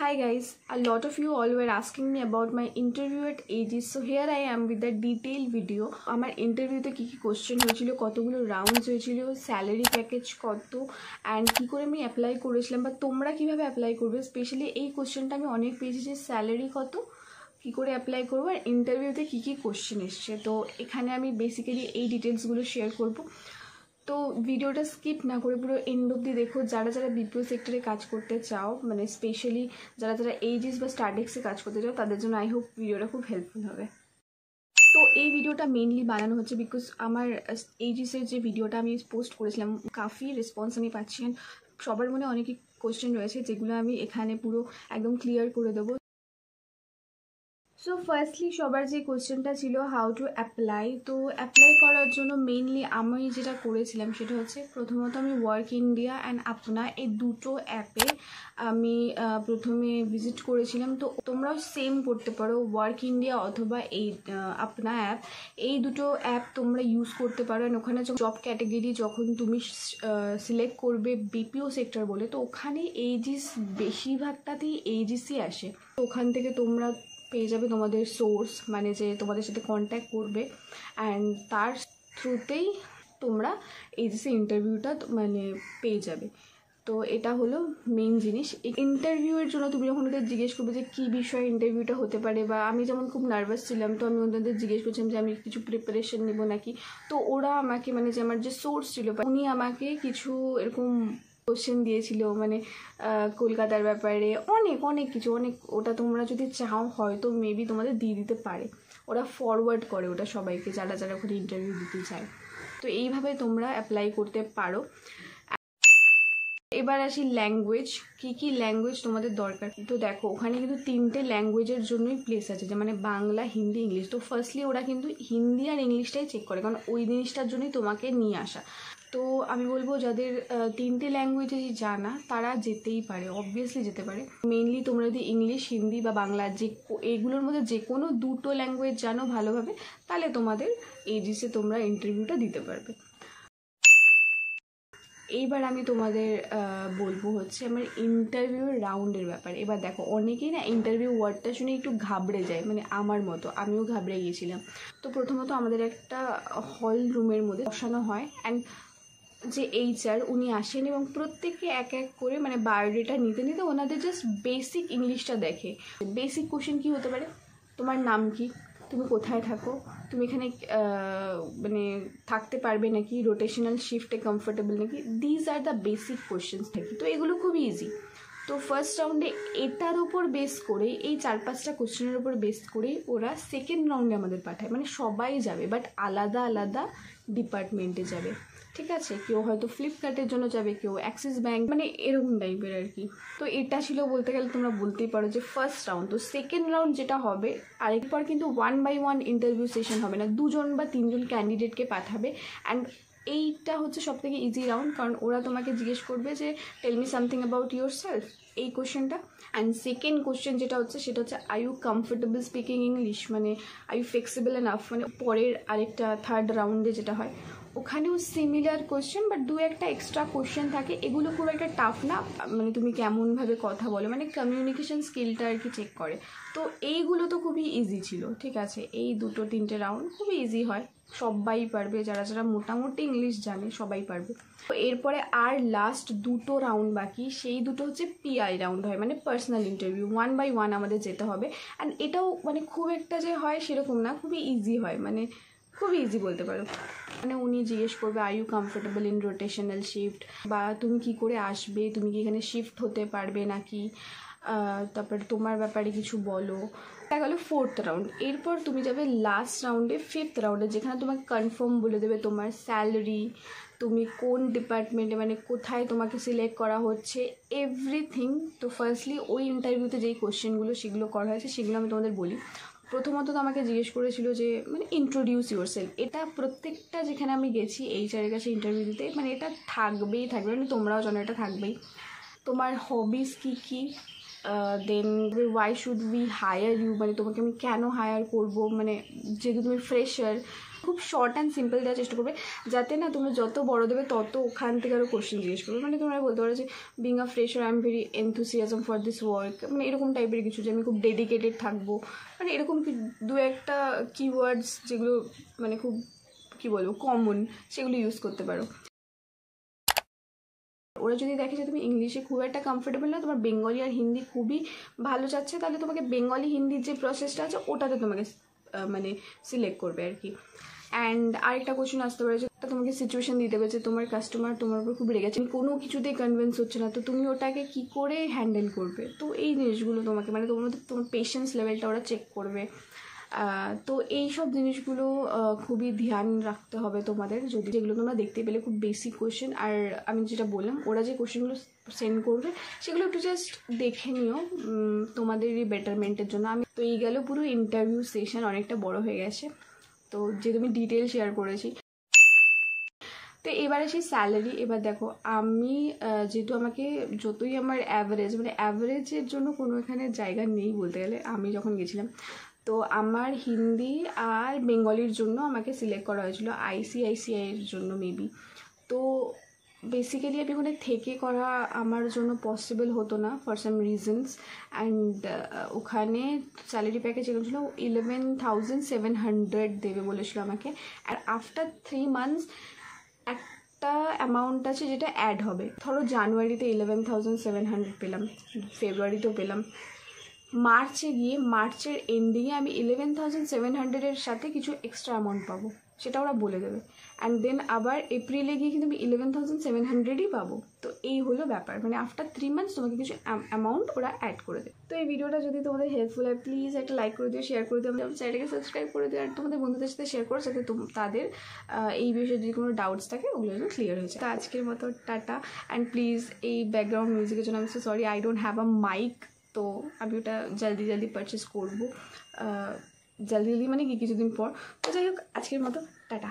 Hi guys, a lot of you all were asking me about my interview at Aegis, so here I am with a detailed video. আমার ইন্টারভিউতে কী কী question হয়েছিল, কতগুলো rounds হয়েছিল, salary package কত and কী করে আমি apply করেছিলাম বা তোমরা কীভাবে অ্যাপ্লাই করবে। স্পেশালি এই কোশ্চেনটা আমি অনেক পেয়েছি যে স্যালারি কত, কী করে অ্যাপ্লাই করবো আর ইন্টারভিউতে কী কী কোশ্চেন এসছে। তো এখানে আমি বেসিক্যালি এই ডিটেলসগুলো শেয়ার করবো। তো ভিডিওটা স্কিপ না করে পুরো এন্ড অবধি দেখো। যারা যারা বিপিও সেক্টরে কাজ করতে চাও, মানে স্পেশালি যারা যারা এইজিস বা স্টার্টেক্সে কাজ করতে চাও, তাদের জন্য আই হোপ ভিডিওটা খুব হেল্পফুল হবে। তো এই ভিডিওটা মেইনলি বানানো হচ্ছে বিকজ আমার এইজিসের যে ভিডিওটা আমি পোস্ট করেছিলাম কাফি রেসপন্স আমি পাচ্ছি। সবার মনে অনেক কোশ্চেন রয়েছে যেগুলো আমি এখানে পুরো একদম ক্লিয়ার করে দেবো। সো ফার্স্টলি সবার যে কোয়েশ্চেনটা ছিল হাউ টু অ্যাপ্লাই, তো অ্যাপ্লাই করার জন্য মেইনলি আমি যেটা করেছিলাম সেটা হচ্ছে প্রথমত আমি ওয়ার্ক ইন্ডিয়া অ্যান্ড আপনা এই দুটো অ্যাপে আমি প্রথমে ভিজিট করেছিলাম। তো তোমরাও সেম করতে পারো, ওয়ার্ক ইন্ডিয়া অথবা এই আপনা অ্যাপ, এই দুটো অ্যাপ তোমরা ইউজ করতে পারো। অ্যান্ড ওখানে জব ক্যাটাগরি যখন তুমি সিলেক্ট করবে বিপিও সেক্টর বলে, তো ওখানে এইজিস বেশিরভাগটাতেই এইজিসই আসে। তো ওখান থেকে তোমরা পেয়ে যাবে তোমাদের সোর্স, মানে যে তোমাদের সাথে কন্ট্যাক্ট করবে অ্যান্ড তার থ্রুতেই তোমরা এইচএসসি ইন্টারভিউটা মানে পেয়ে যাবে। তো এটা হলো মেইন জিনিস। ইন্টারভিউয়ের জন্য তুমি যখন ওদের জিজ্ঞেস করবে যে কী বিষয়ে ইন্টারভিউটা হতে পারে, বা আমি যেমন খুব নার্ভাস ছিলাম তো আমি ওদের জিজ্ঞেস করছিলাম যে আমি কিছু প্রিপারেশন নেব নাকি। তো ওরা আমাকে মানে যে আমার যে সোর্স ছিল উনি আমাকে কিছু এরকম কোশ্চেন দিয়েছিল, মানে কলকাতার ব্যাপারে অনেক অনেক কিছু, অনেক ওটা তোমরা যদি চাও হয়তো মেবি তোমাদের দিয়ে দিতে পারে। ওরা ফরওয়ার্ড করে ওটা সবাইকে যারা যারা ওখানে ইন্টারভিউ দিতে চায়। তো এইভাবে তোমরা অ্যাপ্লাই করতে পারো। এবার আসি ল্যাঙ্গুয়েজ, কী কী ল্যাঙ্গুয়েজ তোমাদের দরকার। তো দেখো ওখানে কিন্তু 3টে ল্যাঙ্গুয়েজের জন্যই প্লেস আছে, যে মানে বাংলা, হিন্দি, ইংলিশ। তো ফার্স্টলি ওরা কিন্তু হিন্দি আর ইংলিশটাই চেক করে, কারণ ওই জিনিসটার জন্যই তোমাকে নিয়ে আসা। তো আমি বলবো যাদের 3টে ল্যাঙ্গুয়েজে জানা তারা যেতেই পারে, অবভিয়াসলি যেতে পারে। মেইনলি তোমরা যদি ইংলিশ, হিন্দি বা বাংলা যে এগুলোর মধ্যে যে কোনো দুটো ল্যাঙ্গুয়েজ জানো ভালোভাবে, তাহলে তোমাদের এইজিসে তোমরা ইন্টারভিউটা দিতে পারবে। এইবার আমি তোমাদের বলবো হচ্ছে আমার ইন্টারভিউ রাউন্ডের ব্যাপারে। এবার দেখো অনেকেই না ইন্টারভিউ ওয়ার্ডটা শুনে একটু ঘাবড়ে যায়, মানে আমার মতো আমিও ঘাবড়ে গিয়েছিলাম। তো প্রথমত আমাদের একটা হল রুমের মধ্যে বসানো হয় অ্যান্ড যে এইচআর উনি আসেন এবং প্রত্যেককে এক এক করে মানে বায়োডেটা নিতে নিতে ওনাদের জাস্ট বেসিক ইংলিশটা দেখে। বেসিক কোশ্চেন কী হতে পারে, তোমার নাম কি, তুমি কোথায় থাকো, তুমি এখানে মানে থাকতে পারবে নাকি, রোটেশনাল শিফটে কমফোর্টেবল নাকি, these are the basic questions থাকি। তো এগুলো খুবই ইজি। তো ফার্স্ট রাউন্ডে এটার উপর বেস করে, এই 4-5টা কোশ্চেনের উপর বেস করেই ওরা সেকেন্ড রাউন্ডে আমাদের পাঠায়। মানে সবাই যাবে বাট আলাদা আলাদা ডিপার্টমেন্টে যাবে, ঠিক আছে। কেউ হয়তো ফ্লিপকার্টের জন্য যাবে, কেউ অ্যাক্সিস ব্যাঙ্ক, মানে এরকম টাইপের আর কি। তো এটা ছিল বলতে গেলে তোমরা বলতেই পারো যে ফার্স্ট রাউন্ড। তো সেকেন্ড রাউন্ড যেটা হবে, আরেকবার কিন্তু 1 by 1 ইন্টারভিউ সেশন হবে না, 2জন বা 3জন ক্যান্ডিডেটকে পাঠাবে। অ্যান্ড এইটা হচ্ছে সবথেকে ইজি রাউন্ড, কারণ ওরা তোমাকে জিজ্ঞেস করবে যে tell me something about yourself, এই কোশ্চেনটা। অ্যান্ড সেকেন্ড কোশ্চেন যেটা হচ্ছে সেটা হচ্ছে are you comfortable speaking English, মানে আর ইউ ফ্লেক্সিবল এনাফ। মানে পরের আরেকটা থার্ড রাউন্ডে যেটা হয় ওখানেও সিমিলার কোশ্চেন, বাট 2-একটা এক্সট্রা কোশ্চেন থাকে। এগুলো খুব একটা টাফ না, মানে তুমি কেমনভাবে কথা বলো, মানে কমিউনিকেশন স্কিলটা আর কি চেক করে। তো এইগুলো তো খুবই ইজি ছিল, ঠিক আছে। এই 2-3টে রাউন্ড খুবই ইজি হয়, সবাই পারবে, যারা যারা মোটামুটি ইংলিশ জানে সবাই পারবে। তো এরপরে আর লাস্ট 2টো রাউন্ড বাকি, সেই দুটো হচ্ছে পিআই রাউন্ড হয়, মানে পার্সোনাল ইন্টারভিউ। 1 by 1 আমাদের যেতে হবে। অ্যান্ড এটাও মানে খুব একটা যে হয় সেরকম না, খুবই ইজি হয়, মানে খুবই ইজি বলতে পারো। মানে উনি জিজ্ঞেস করবে are you comfortable in rotational shift, বা তুমি কি করে আসবে, তুমি কি এখানে শিফট হতে পারবে নাকি, তারপর তোমার ব্যাপারে কিছু বলো। এটা গেলো 4th রাউন্ড। এরপর তুমি যাবে লাস্ট রাউন্ডে, 5th রাউন্ডে, যেখানে তোমাকে কনফার্ম বলে দেবে তোমার স্যালারি, তুমি কোন ডিপার্টমেন্টে মানে কোথায় তোমাকে সিলেক্ট করা হচ্ছে, এভরিথিং। তো ফার্স্টলি ওই ইন্টারভিউতে যেই কোশ্চেনগুলো সেগুলো করা হয়েছে সেগুলো আমি তোমাদের বলি। প্রথমত তো আমাকে জিজ্ঞেস করেছিল যে মানে ইন্ট্রোডিউস ইউর সেলফ। এটা প্রত্যেকটা যেখানে আমি গেছি এইচআরের কাছে ইন্টারভিউ দিতে, মানে এটা থাকবেই, মানে তোমরাও জানো এটা থাকবেই। তোমার হবিস কী কী, then why should we hire you, মানে তোমাকে আমি কেন হায়ার করবো, মানে যেহেতু তুমি ফ্রেশার। খুব শর্ট অ্যান্ড সিম্পল দেওয়ার চেষ্টা করবে, যাতে না তোমরা যত বড় দেবে তত ওখান থেকে আরও কোশ্চেন জিজ্ঞেস করবে। মানে তোমরা বলতে পারো যে being a fresher I am very enthusiasm for this work, মানে এরকম টাইপের কিছু, যে আমি খুব ডেডিকেটেড থাকবো, মানে এরকম দু একটা কিওয়ার্ডস যেগুলো মানে খুব কী বলবো কমন, সেগুলো ইউজ করতে পারো। ওরা যদি দেখে যে তুমি ইংলিশে খুব একটা কমফোর্টেবল না, তোমার বেঙ্গলি আর হিন্দি খুবই ভালো যাচ্ছে, তাহলে তোমাকে বেঙ্গলি হিন্দির যে প্রসেসটা আছে ওটাতে তোমাকে মানে সিলেক্ট করবে আর কি। অ্যান্ড আরেকটা কোশ্চেন আসতে পারে যে তোমাকে সিচুয়েশন দিতে হবে যে তোমার কাস্টমার তোমার উপর খুব রেগেছে, কোনো কিছুতেই কনভিন্স হচ্ছে না, তো তুমি ওটাকে কী করে হ্যান্ডেল করবে। তো এই জিনিসগুলো তোমাকে মানে তোমার পেশেন্স লেভেলটা ওরা চেক করবে। তো এই সব জিনিসগুলো খুবই ধ্যান রাখতে হবে তোমাদের, যদি যেগুলো তোমরা দেখতে পেলে খুব বেসিক কোয়েশ্চেন। আর আমি যেটা বললাম, ওরা যে কোয়েশ্চেনগুলো সেন্ড করবে সেগুলো একটু জাস্ট দেখে নিও তোমাদেরই বেটারমেন্টের জন্য। আমি তো এই গেল পুরো ইন্টারভিউ সেশন, অনেকটা বড় হয়ে গেছে, তো যেহেতু আমি ডিটেল শেয়ার করেছি। তো এবার আসি স্যালারি। এবার দেখো আমি যেহেতু আমাকে যতই আমার অ্যাভারেজ, মানে অ্যাভারেজের জন্য কোনো এখানে জায়গা নেই বলতে গেলে, আমি যখন গেছিলাম তো আমার হিন্দি আর বেঙ্গলির জন্য আমাকে সিলেক্ট করা হয়েছিল, আইসিআইসিআইয়ের জন্য মেবি। তো বেসিক্যালি আমি ওখানে থেকে করা আমার জন্য পসিবল হতো না ফর সাম রিজনস। অ্যান্ড ওখানে স্যালারি প্যাকেজ এরকম ছিল 11,700 দেবে বলেছিল আমাকে। আর আফটার 3 months একটা অ্যামাউন্ট আছে যেটা অ্যাড হবে। ধরো জানুয়ারিতে 11,700 পেলাম, ফেব্রুয়ারিতেও পেলাম, মার্চে গিয়ে মার্চের এন্ডিংয়ে আমি 11,700-এর সাথে কিছু এক্সট্রা অ্যামাউন্ট পাবো, সেটা ওরা বলে দেবে। অ্যান্ড দেন আবার এপ্রিলে গিয়ে কিন্তু আমি 11,700-ই পাবো। তো এই হলো ব্যাপার, মানে আফটার 3 months তোমাকে কিছু অ্যামাউন্ট ওরা অ্যাড করে দেয়। তো এই ভিডিওটা যদি তোমাদের হেল্পফুল হয় প্লিজ একটা লাইক করে দিও, শেয়ার করে দিও, আমার চ্যানেলটাকে সাবস্ক্রাইব করে দিও, আর তোমাদের বন্ধুদের সাথে শেয়ার করো, যাতে তাদের এই বিষয়ে যদি কোনো ডাউটস থাকে ওগুলো যেন ক্লিয়ার হয়েছে। তো আজকের মতো টাটা। অ্যান্ড প্লিজ এই ব্যাকগ্রাউন্ড মিউজিকের জন্য আমি so sorry, I don't have a mic, তো আমি ওটা জলদি পারচেস করবো, জলদি মানে কি কিছুদিন পর। তো যাই হোক, আজকের মতো টাটা।